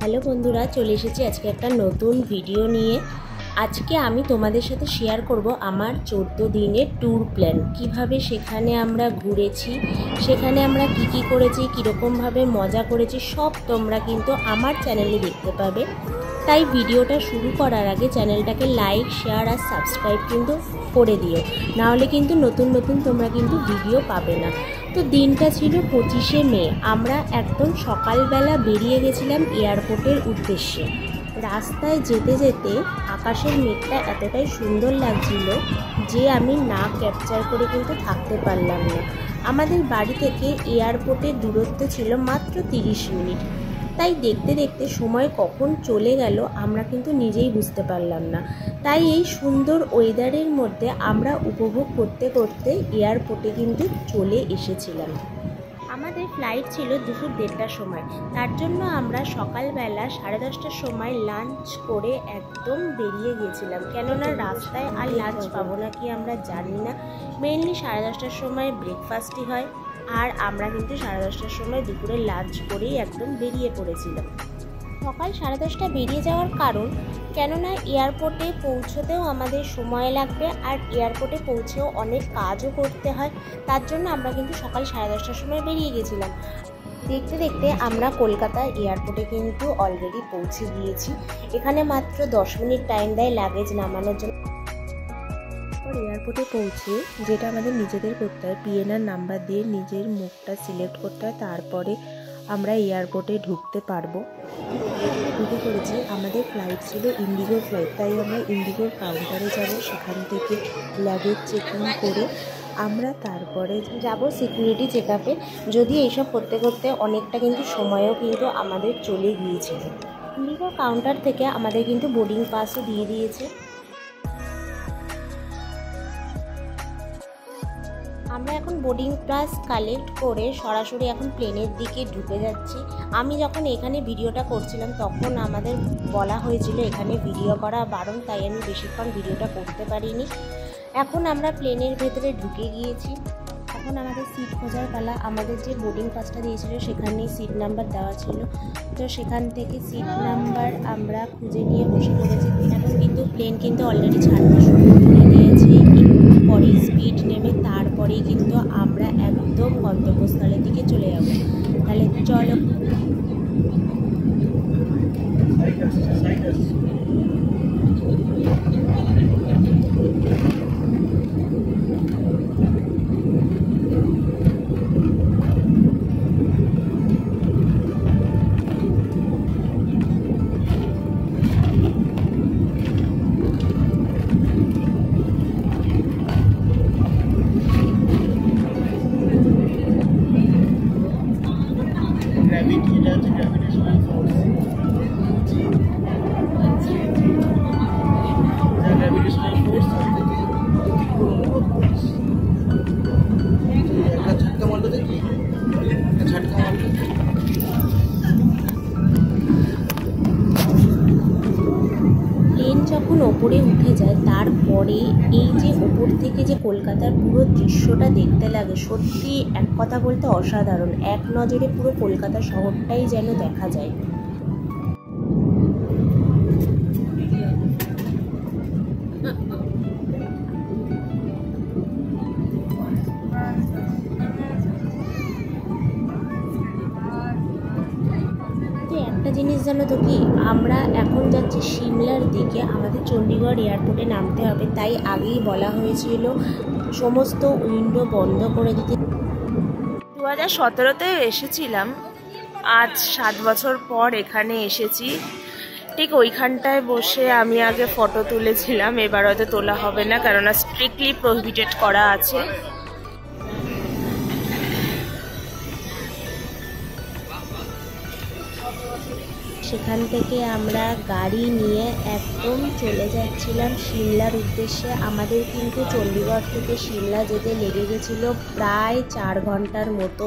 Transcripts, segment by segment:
Hello বন্ধুরা, চলে এসেছি আজকে একটা নতুন ভিডিও নিয়ে। আজকে আমি তোমাদের সাথে শেয়ার করব আমার 14 দিনের ট্যুর প্ল্যান। কিভাবে সেখানে আমরা ঘুরেছি, সেখানে আমরা কি করেছি, কীরকমভাবে মজা করেছি, সব তোমরা কিন্তু আমার চ্যানেলে দেখতে পাবে। তাই ভিডিওটা শুরু করার আগে চ্যানেলটাকে লাইক, শেয়ার আর সাবস্ক্রাইব কিন্তু করে দিও, নাহলে কিন্তু নতুন তোমরা কিন্তু ভিডিও পাবে না। তো দিনটা ছিল 25শে মে। আমরা একদম সকালবেলা বেরিয়ে গেছিলাম এয়ারপোর্টের উদ্দেশ্যে। রাস্তায় যেতে যেতে আকাশের মেঘটা এতটাই সুন্দর লাগছিল যে আমি না ক্যাপচার করে কিন্তু থাকতে পারলাম না। আমাদের বাড়ি থেকে এয়ারপোর্টের দূরত্ব ছিল মাত্র 30 মিনিট। তাই দেখতে দেখতে সময় কখন চলে গেল আমরা কিন্তু নিজেই বুঝতে পারলাম না। তাই এই সুন্দর ওয়েদারের মধ্যে আমরা উপভোগ করতে করতে এয়ারপোর্টে কিন্তু চলে এসেছিলাম। আমাদের ফ্লাইট ছিল দুপুর 1:30টার সময়। তার জন্য আমরা সকালবেলা 10:30টার সময় লাঞ্চ করে একদম বেরিয়ে গেছিলাম, কেননা রাস্তায় আর লাঞ্চ পাবো না কি আমরা জানি না। মেনলি 10:30টার সময় ব্রেকফাস্টই হয়, আর আমরা কিন্তু 10:30টার সময় দুপুরে লাঞ্চ করেই একদম বেরিয়ে পড়েছিলাম। সকাল 10:30 বেরিয়ে যাওয়ার কারণ, কেননা এয়ারপোর্টে পৌঁছতেও আমাদের সময় লাগবে, আর এয়ারপোর্টে পৌঁছেও অনেক কাজও করতে হয়। তার জন্য আমরা কিন্তু সকাল 10:30টার সময় বেরিয়ে গেছিলাম। দেখতে দেখতে আমরা কলকাতা এয়ারপোর্টে কিন্তু অলরেডি পৌঁছে গিয়েছি। এখানে মাত্র 10 মিনিট টাইম দেয় লাগেজ নামানোর জন্য। এয়ারপোর্টে পৌঁছে যেটা আমাদের নিজেদের করতে হয়, পিএনআর নাম্বার দিয়ে নিজের মুখটা সিলেক্ট করতে হয়, তারপরে আমরা এয়ারপোর্টে ঢুকতে পারবো। ঢুকে পড়েছি। আমাদের ফ্লাইট ছিল ইন্ডিগোর ফ্লাইট, তাই আমরা ইন্ডিগোর কাউন্টারে যাব। সেখান থেকে লাগেজ চেকিং করে আমরা তারপরে যাব সিকিউরিটি চেক আপে। যদি এইসব করতে করতে অনেকটা কিন্তু সময়ও কিন্তু আমাদের চলে গিয়েছিল। ইন্ডিগোর কাউন্টার থেকে আমাদের কিন্তু বোর্ডিং পাসও দিয়ে দিয়েছে। আমরা এখন বোর্ডিং পাস কালেক্ট করে সরাসরি এখন প্লেনের দিকে ঢুকে যাচ্ছি। আমি যখন এখানে ভিডিওটা করছিলাম তখন আমাদের বলা হয়েছিল এখানে ভিডিও করা বারণ, তাই আমি বেশিক্ষণ ভিডিওটা করতে পারিনি। এখন আমরা প্লেনের ভেতরে ঢুকে গিয়েছি। এখন আমাদের সিট খোঁজার পালা। আমাদের যে বোর্ডিং পাসটা দিয়েছিল সেখানেই সিট নাম্বার দেওয়া ছিল, তো সেখান থেকে সিট নাম্বার আমরা খুঁজে নিয়ে বসে পড়েছি। এখন কিন্তু প্লেন কিন্তু অলরেডি ছাড়তে শুরু করে দিয়েছে। একটু পরে স্পিড নেমে তারপরেই কিন্তু আমরা একদম গন্তব্যস্থলের দিকে চলে যাব। তাহলে চলো। প্লেন যখন ওপরে উঠে যায় তারপরে এই যে ওপর থেকে যে কলকাতার পুরো দৃশ্যটা দেখতে লাগে, সত্যি এক কথা বলতে অসাধারণ। এক নজরে পুরো কলকাতা শহরটাই যেন দেখা যায়। একটা জিনিস জানো তো কি, আমরা এখন যাচ্ছি সিমলার দিকে। আমাদের চণ্ডীগড় এয়ারপোর্টে নামতে হবে, তাই আগেই বলা হয়েছিল সমস্ত উইন্ডো বন্ধ করে দিতে। 2017-তে এসেছিলাম, আজ 7 বছর পর এখানে এসেছি। ঠিক ওইখানটায় বসে আমি আগে ফটো তুলেছিলাম, এবার হয়তো তোলা হবে না, কেননা স্ট্রিক্টলি প্রহিবিটেড করা আছে। সেখান থেকে আমরা গাড়ি নিয়ে একদম চলে যাচ্ছিলাম সিমলার উদ্দেশ্যে। আমাদের কিন্তু চণ্ডীগড় থেকে সিমলা যেতে লেগে গেছিলো প্রায় 4 ঘন্টার মতো।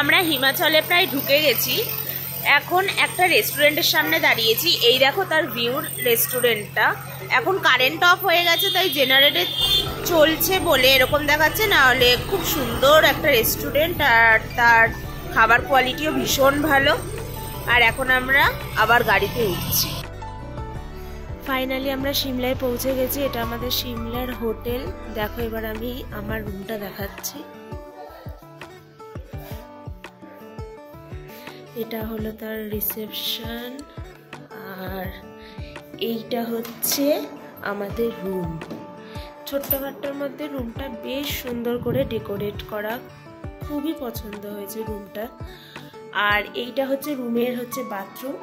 আমরা হিমাচলে প্রায় ঢুকে গেছি। এখন একটা রেস্টুরেন্টের সামনে দাঁড়িয়েছি। এই দেখো তার ভিউ রেস্টুরেন্টটা। এখন কারেন্ট অফ হয়ে গেছে, তাই জেনারেটর চলছে বলে এরকম দেখাচ্ছে, না হলে খুব সুন্দর একটা রেস্টুরেন্ট, আর তার খাবার কোয়ালিটিও ভীষণ ভালো। আর এখন আমরা আবার গাড়িতে উঠছি। ফাইনালি আমরা সিমলায় পৌঁছে গেছি। এটা আমাদের সিমলার হোটেল। দেখো এবার আমি আমার রুমটা দেখাচ্ছি। এটা হলো তার রিসেপশন, আর এইটা হচ্ছে আমাদের রুম। ছোট্টখাট্টোর মধ্যে রুমটা বেশ সুন্দর করে ডেকোরেট করা, খুবই পছন্দ হয়েছে রুমটা। আর এইটা হচ্ছে রুমের বাথরুম,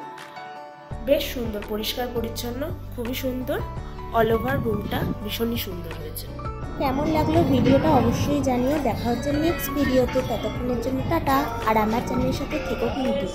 বেশ সুন্দর, পরিষ্কার পরিচ্ছন্ন, খুবই সুন্দর। অল ওভার রুমটা ভীষণই সুন্দর হয়েছে। কেমন লাগলো ভিডিওটা অবশ্যই জানিও। দেখা হচ্ছে নেক্সট ভিডিওতে। ততক্ষণের জন্য টাটা। আর আমার চ্যানেলের সাথে থেকো কিন্তু।